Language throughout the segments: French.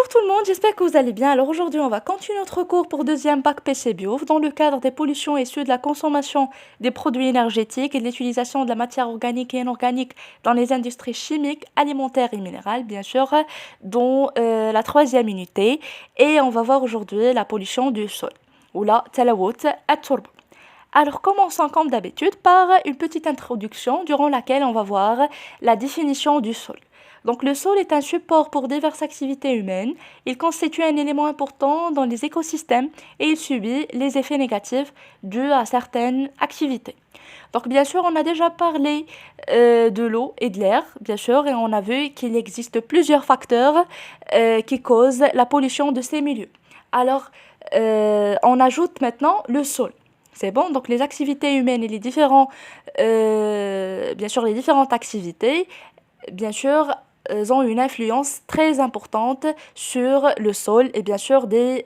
tout le monde, j'espère que vous allez bien. Alors aujourd'hui, on va continuer notre cours pour deuxième bac PC Bio dans le cadre des pollutions issues de la consommation des produits énergétiques et de l'utilisation de la matière organique et inorganique dans les industries chimiques, alimentaires et minérales, bien sûr, dont la troisième unité. Et on va voir aujourd'hui la pollution du sol, ou la talawut at-turba. Alors commençons comme d'habitude par une petite introduction durant laquelle on va voir la définition du sol. Donc le sol est un support pour diverses activités humaines. Il constitue un élément important dans les écosystèmes et il subit les effets négatifs dus à certaines activités. Donc bien sûr, on a déjà parlé de l'eau et de l'air, bien sûr, et on a vu qu'il existe plusieurs facteurs qui causent la pollution de ces milieux. Alors, on ajoute maintenant le sol. C'est bon, donc les activités humaines et bien sûr, les différentes activités, bien sûr, ont une influence très importante sur le sol et bien sûr des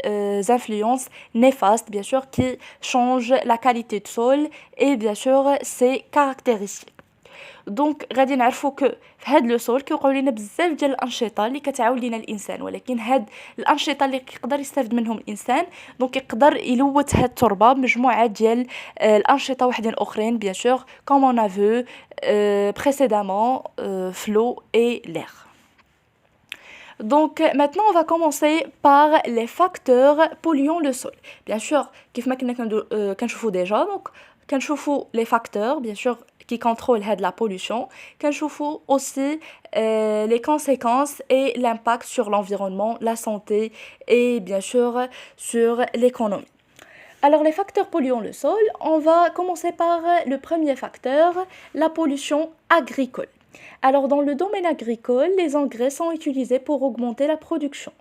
influences néfastes, bien sûr, qui changent la qualité du sol et bien sûr ses caractéristiques. دونك غادي نعرفوا في هاد لو سول كيوقعوا لينا بزاف ديال الانشطه اللي كتعاون لينا الانسان ولكن هاد الانشطه اللي يقدر يستافد منهم الانسان دونك يقدر يلوث هاد التربه بمجموعه ديال الانشطه وحدين اخرين bien sûr comme on a vu précédemment l'eau et l'air. Donc maintenant on va commencer par les facteurs polluant le sol. Bien sûr كيف ما كنا كنشوفوا déjà donc كنشوفوا les facteurs bien sûr qui contrôlent la pollution, كنشوفوا aussi les conséquences et l'impact sur l'environnement, la santé et bien sûr sur l'économie. Alors les facteurs polluant le sol, on va commencer par le premier facteur, la pollution agricole. Alors dans le domaine agricole, les engrais sont utilisés pour augmenter la production.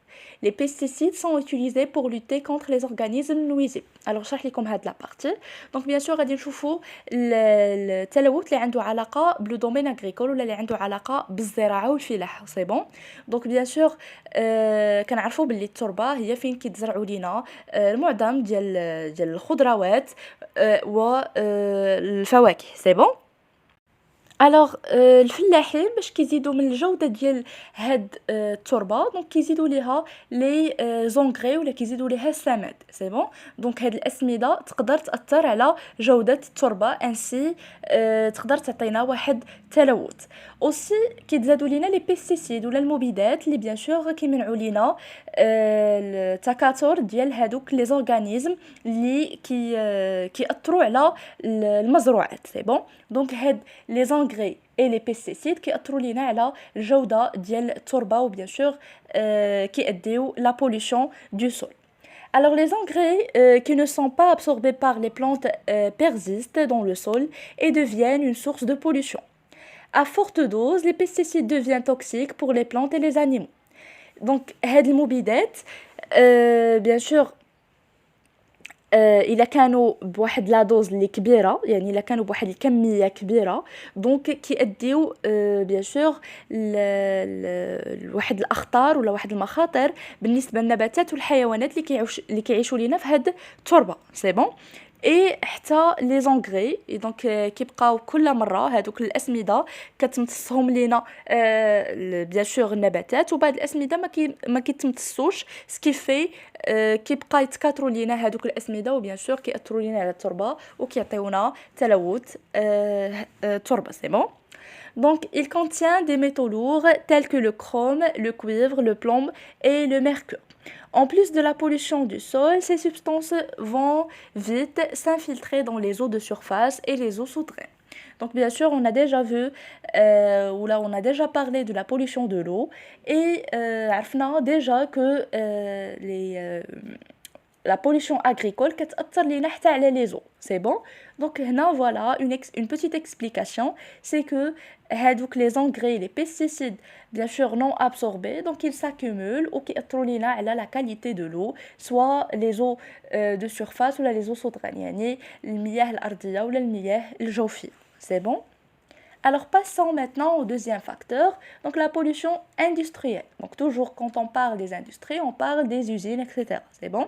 Les pesticides sont utilisés pour lutter contre les organismes nuisibles. Alors شرح لكم هاد la partie. Donc bien sûr غادي نشوفوا التلوث اللي عنده علاقة بلو دومين agricole ولا اللي عنده علاقة بالزراعة والفلاحة. سي بون. Donc bien sûr كنعرفوا باللي التربة هي فين كيتزرعوا لينا المعظم ديال الخضروات والفواكه. سي بون. الوغ الفلاحين باش كيزيدوا من الجوده ديال هاد التربه دونك كيزيدوا ليها لي زونغري ولا كيزيدوا ليها السماد سي بون دونك هاد الاسمده تقدر تاثر على جوده التربه انسي تقدر تعطينا واحد تلوث اوسي كيتزادوا لينا لي بيستيسيد ولا المبيدات اللي بيان سور كيمنعوا لينا التكاثر ديال هادوك لي زورغانيزم اللي كياثروا على المزروعات سي بون دونك هاد لي زونغري et les pesticides كيأثروا لينا على الجوده ديال التربه وبيان سور كيأديو la pollution du sol. Alors les engrais qui ne sont pas absorbés par les plantes persistent dans le sol et deviennent une source de pollution. À forte dose, les pesticides deviennent toxiques pour les plantes et les animaux. Donc هاد المبيدات bien sûr الا كانوا بواحد لا دوز اللي كبيره يعني الا كانوا بواحد الكميه كبيره دونك كياديو بيان سور لواحد الاخطار ولا واحد المخاطر بالنسبه للنباتات والحيوانات اللي كيعيشوا لينا في هاد التربه سي بون اي حتى لي زونغري دونك كيبقاو كل مره هذوك الاسمده كتمتصهم لينا بيان سور النباتات وبعض الاسمده ما كيتمتصوش سكيفي كيبقى يتكاثروا لينا هذوك الاسمده وبيان سور كياثروا لينا على التربه وكيعطيونا تلوث التربه سي بون. Donc, il contient des métaux lourds tels que le chrome, le cuivre, le plomb et le mercure. En plus de la pollution du sol, ces substances vont vite s'infiltrer dans les eaux de surface et les eaux souterraines. Donc bien sûr, on a déjà vu, ou là on a déjà parlé de la pollution de l'eau et عرفنا déjà que la pollution agricole كتأثر لينا حتى على les eaux. C'est bon? Donc هنا voilà une petite explication, c'est que هادوك les engrais, les pesticides bien sûr non absorbés, donc ils s'accumulent ou كيأثروا لينا على la qualité de l'eau, soit les eaux de surface ou les eaux souterraines, يعني المياه الأرضية ولا المياه الجوفية. C'est bon? Alors passons maintenant au deuxième facteur, donc la pollution industrielle. Donc toujours quand on parle des industries, on parle des usines, etc. C'est bon?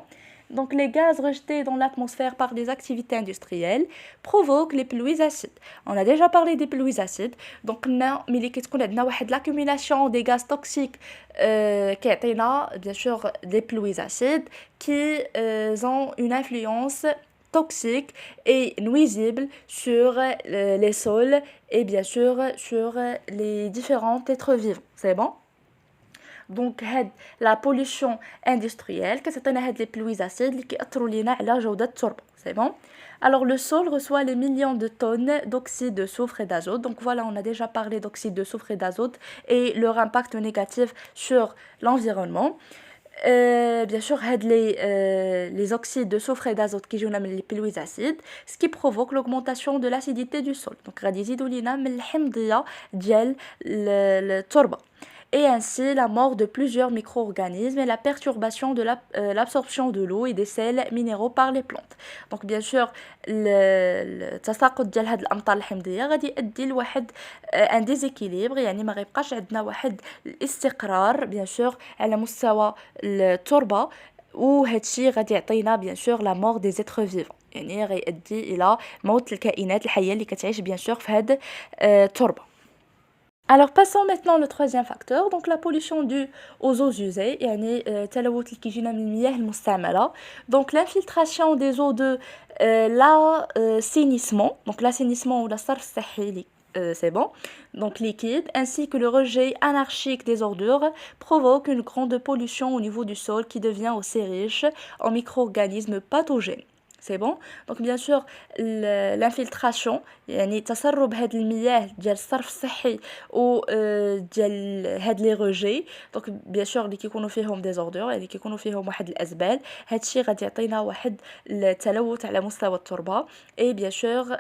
Donc les gaz rejetés dans l'atmosphère par des activités industrielles provoquent les pluies acides. On a déjà parlé des pluies acides. Donc ملي كتكون عندنا واحد l'accumulation des gaz toxiques كيعطينا bien sûr des pluies acides qui ont une influence toxique et nuisible sur les sols et bien sûr sur les différents êtres vivants. C'est bon? Donc la pollution industrielle كتعطينا هاد les pluies acides اللي كيأثروا لينا على جودة التربة. C'est bon? Alors le sol reçoit les millions de tonnes d'oxyde de soufre et d'azote. Donc voilà, on a déjà parlé d'oxyde de soufre et d'azote et leur impact négatif sur l'environnement. Bien sûr, les oxydes de soufre et d'azote qui jouent les pluies acides, ce qui provoque l'augmentation de l'acidité du sol. Donc غادي يزيدوا لينا من الحمضية ديال التربة. Et ainsi la mort de plusieurs micro-organismes et la perturbation de l'absorption de l'eau et des sels minéraux par les plantes. Donc bien sûr التساقط ديال هاد الامطار الحمضيه غادي يؤدي لواحد ان ديزيكيليبر يعني ما غيبقاش عندنا واحد الاستقرار bien sûr على مستوى التربه وهذا الشيء غادي يعطينا bien sûr la mort des êtres vivants يعني غيؤدي الى موت الكائنات الحيه اللي كتعيش bien sûr في هاد التربه. Alors passons maintenant au troisième facteur, donc la pollution due aux eaux usées, يعني تلوث اللي كيجينا من المياه المستعملة. Donc l'infiltration des eaux de l'assainissement, donc l'assainissement ou la الصرف الصحي c'est bon, donc liquide, ainsi que le rejet anarchique des ordures provoque une grande pollution au niveau du sol qui devient aussi riche en micro-organismes pathogènes. C'est bon. Donc bien sûr l'infiltration يعني تسرب هاد المياه ديال الصرف الصحي و ديال هاد لي روجي دونك bien sûr اللي كيكونوا فيهم دي زوردور يعني كيكونوا فيهم واحد الازبال هاد الشيء غادي يعطينا واحد التلوث على مستوى التربه et bien sûr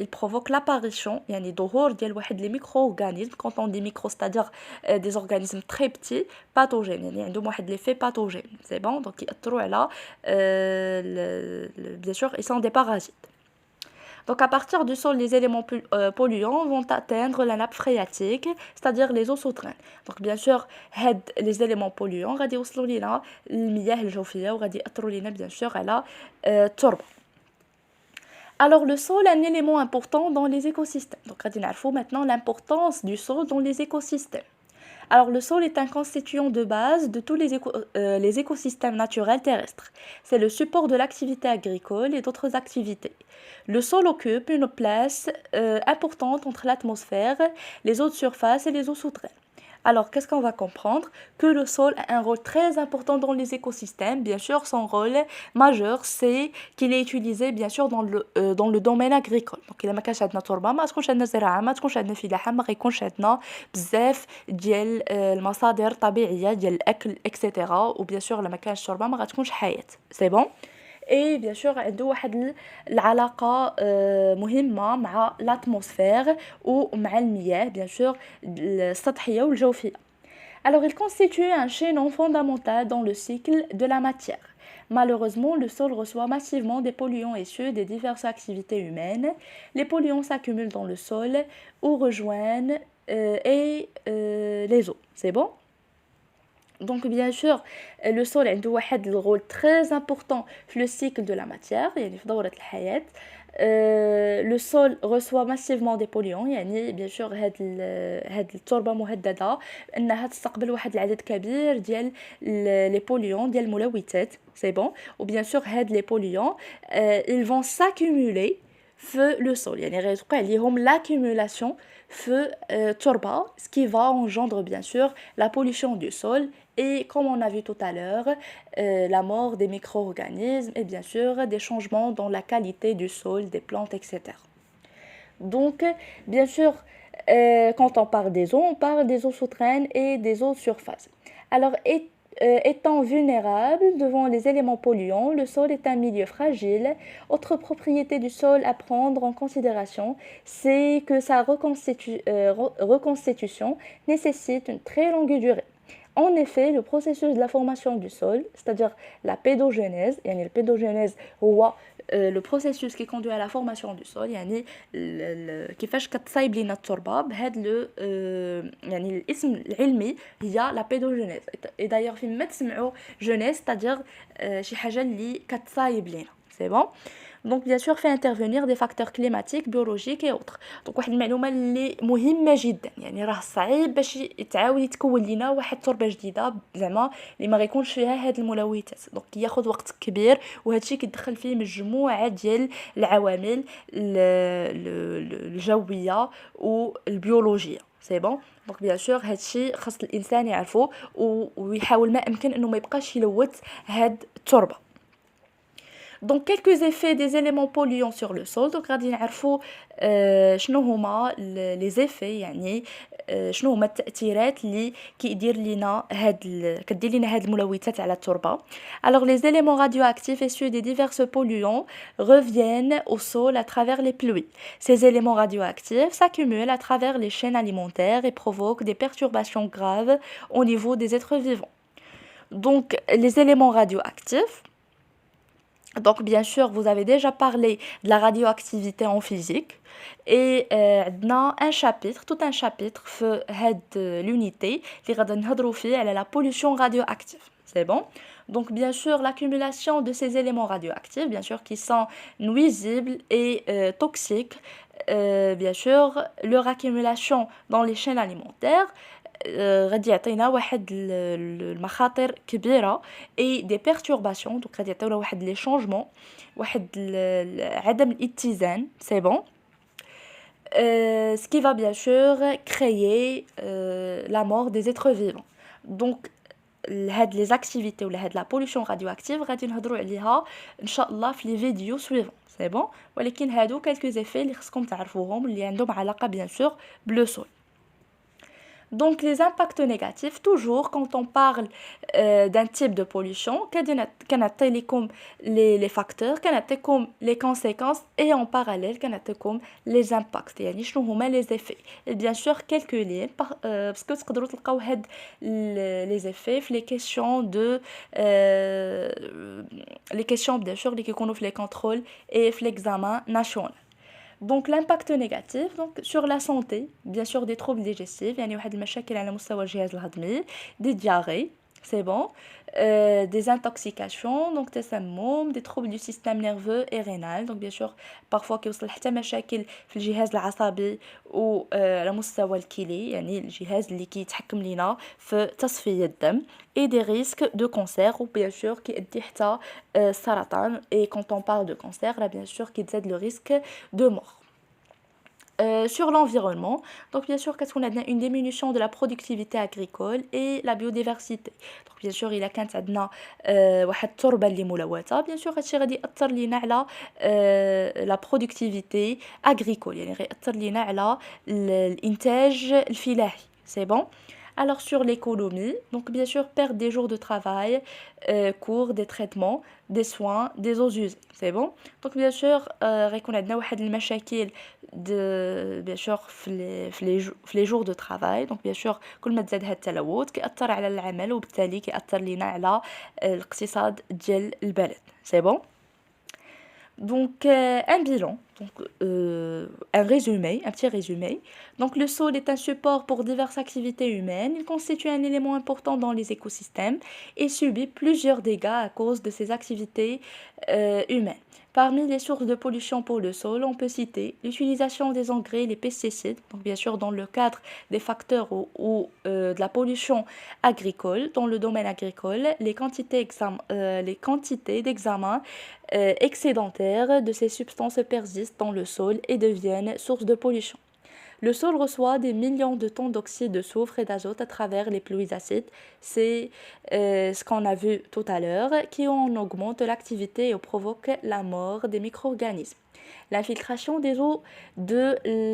il provoque l'apparition يعني ظهور ديال واحد لي micro-organismes quand on dit micro c'est-à-dire des organismes très petits pathogènes يعني عندهم واحد l'effet pathogène c'est bon donc ياثروا على bien sûr ils sont des parasites. Donc à partir du sol, les éléments polluants vont atteindre la nappe phréatique, c'est-à-dire les eaux souterraines. Donc bien sûr, les éléments polluants غادي يوصلوا لينا المياه الجوفية وغادي يأثروا لينا bien sûr على التربة. Alors le sol est un élément important dans les écosystèmes. Donc غادي نعرفوا maintenant l'importance du sol dans les écosystèmes. Alors le sol est un constituant de base de tous les écosystèmes naturels terrestres. C'est le support de l'activité agricole et d'autres activités. Le sol occupe une place importante entre l'atmosphère, les eaux de surface et les eaux souterraines. Alors, qu'est-ce qu'on va comprendre? Que le sol a un rôle très important dans les écosystèmes. Bien sûr, son rôle majeur, c'est qu'il est utilisé, bien sûr, dans le domaine agricole. Donc, إلا ما كانش عندنا تربة ما تكونش عندنا زراعة ما تكونش عندنا فلاحة ما غيكونش عندنا بزاف ديال المصادر طبيعية ديال الأكل etc. و bien sûr إلا ما كانش تربة ما غتكونش حياة. C'est bon? et bien sûr عنده واحد العلاقة مهمة مع l'atmosphère ومع المياه bien sûr السطحية والجوفية. Alors il constitue un chaînon fondamental dans le cycle de la matière. Malheureusement, le sol reçoit massivement des polluants issus des diverses activités humaines. Les polluants s'accumulent dans le sol ou rejoignent les eaux. C'est bon? Donc bien sûr le sol a un rôle très important dans le cycle de la matière يعني في دورة الحياة. Le sol reçoit massivement des polluants يعني bien sûr هاد التربة مهددة بأنها تستقبل واحد العدد كبير ديال les polluants ديال الملوثات c'est bon ou bien sûr هاد les polluants ils vont s'accumuler في le sol يعني غيتوقع عليهم l'accumulation في التربة ce qui va engendrer bien sûr la pollution du sol et comme on a vu tout à l'heure la mort des micro-organismes et bien sûr des changements dans la qualité du sol, des plantes etc. Donc bien sûr quand on parle des eaux, on parle des eaux souterraines et des eaux de surface. Alors étant vulnérable devant les éléments polluants, le sol est un milieu fragile. Autre propriété du sol à prendre en considération, c'est que sa reconstitution nécessite une très longue durée. En effet, le processus de la formation du sol, c'est-à-dire la pédogénèse, يعني البيدوجينيز هو le processus qui conduit à la formation du sol يعني كيفاش كتصايب لينا التربة بهذا يعني الاسم العلمي هي لا بيدوجينيز. et d'ailleurs فين ما تسمعوا جونيس c'est-à-dire شي حاجة اللي كتصايب لينا c'est bon. Donc bien sûr fait intervenir des facteurs climatiques, biologiques et autres. Donc واحد المعلومه اللي مهمه جدا يعني راه صعيب باش يتعاود يتكون لينا واحد التربه جديده زعما اللي ما غيكونش فيها هاد الملوثات. دونك ياخذ وقت كبير وهذا الشيء كيدخل فيه مجموعه ديال العوامل الجويه والبيولوجيه سي بون. دونك بيان سور هادشي خاص الانسان يعرفه ويحاول ما امكن انه ما يبقاش يلوث هاد التربه. Donc quelques effets des éléments polluants sur le sol. Donc غادي نعرفوا شنو هما les effets يعني شنو هما التأثيرات اللي كيدير لينا كدير لينا هاد الملوثات على التربة. Alors les éléments radioactifs issus des divers polluants reviennent au sol à travers les pluies. Ces éléments radioactifs s'accumulent à travers les chaînes alimentaires et provoquent des perturbations graves au niveau des êtres vivants. Donc les éléments radioactifs. Donc bien sûr vous avez déjà parlé de la radioactivité en physique et عندنا un chapitre tout un chapitre في هاد l'unité اللي غادي نهضروا فيه على la pollution radioactive. C'est bon. Donc bien sûr l'accumulation de ces éléments radioactifs bien sûr qui sont nuisibles et toxiques, bien sûr leur accumulation dans les chaînes alimentaires غادي يعطينا واحد المخاطر كبيره اي دي بيرتورباسيون. دونك غادي يعطيونا واحد لي شونجمون واحد عدم الاتزان سي بون ce qui va bien sûr créer la mort des êtres vivants. Donc هاد لي زاكتيفيتي ولا هاد لا بوليوشن راديواكتيف غادي نهضروا عليها ان شاء الله في لي فيديو سويفون سي بون. ولكن هادو كالكو زيفي اللي خصكم تعرفوهم اللي عندهم علاقه bien sûr بلو سول. Donc les impacts négatifs, toujours quand on parle d'un type de pollution, comme les facteurs, comme les conséquences et en parallèle comme les impacts, يعني شنو هما les effets. Et bien sûr quelques liens parce que تقدروا تلقاو هاد les effets في les questions de les questions bien sûr اللي كيكونوا في les contrôles et في l'examen national. Donc l'impact négatif donc sur la santé bien sûr des troubles digestifs يعني واحد المشاكل على مستوى الجهاز الهضمي des diarrhées c'est bon, des intoxications donc تسمم des troubles du système nerveux et rénal. Donc bien sûr parfois كيوصل حتى مشاكل في الجهاز العصبي و على مستوى الكلى يعني الجهاز اللي كيتحكم لينا في تصفية الدم et des risques de cancer ou bien sûr كيؤدي حتى السرطان. et quand on parle de cancer là bien sûr كيتزاد le risque de mort. Sur l'environnement, donc bien sûr qu'est-ce qu'on a une diminution de la productivité agricole et la biodiversité. Donc bien sûr il a كانت عندنا واحد التربه اللي ملوثه bien sûr هادشي غادي ياثر لينا على la productivité agricole يعني غيأثر لينا على الانتاج الفلاحي c'est bon. Alors sur l'économie, donc bien sûr perdre des jours de travail, cours, des traitements, des soins, des eaux usées, c'est bon. Donc bien sûr غيكون عندنا واحد المشاكل bien sûr في les jours de travail. Donc bien sûr كل ما تزاد هاد التلوث كيأثر على العمل وبالتالي كيأثر لينا على الاقتصاد ديال البلد c'est bon. Donc un bilan, donc un résumé, un petit résumé. Donc le sol est un support pour diverses activités humaines. Il constitue un élément important dans les écosystèmes et subit plusieurs dégâts à cause de ces activités humaines. Parmi les sources de pollution pour le sol, on peut citer l'utilisation des engrais, les pesticides, donc bien sûr dans le cadre des facteurs ou de la pollution agricole, dans le domaine agricole, les quantités d'examen excédentaires de ces substances persistent dans le sol et deviennent source de pollution. Le sol reçoit des millions de tonnes d'oxyde de soufre et d'azote à travers les pluies acides. C'est ce qu'on a vu tout à l'heure, qui en augmente l'activité et provoque la mort des micro-organismes. L'infiltration des eaux de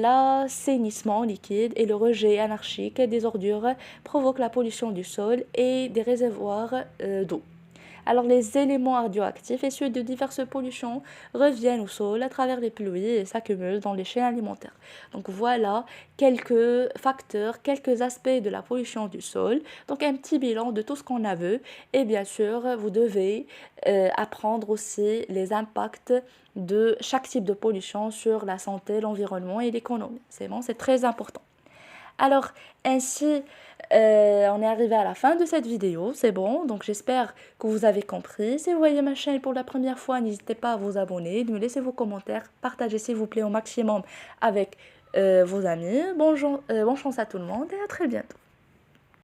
l'assainissement liquide et le rejet anarchique des ordures provoquent la pollution du sol et des réservoirs d'eau. Alors les éléments radioactifs issus de diverses pollutions reviennent au sol à travers les pluies et s'accumulent dans les chaînes alimentaires. Donc voilà quelques facteurs, quelques aspects de la pollution du sol. Donc un petit bilan de tout ce qu'on a vu. Et bien sûr, vous devez apprendre aussi les impacts de chaque type de pollution sur la santé, l'environnement et l'économie. C'est bon, c'est très important. Alors, ainsi, on est arrivé à la fin de cette vidéo, c'est bon, donc j'espère que vous avez compris. Si vous voyez ma chaîne pour la première fois, n'hésitez pas à vous abonner, de me laisser vos commentaires, partagez s'il vous plaît au maximum avec vos amis. Bonne chance à tout le monde et à très bientôt.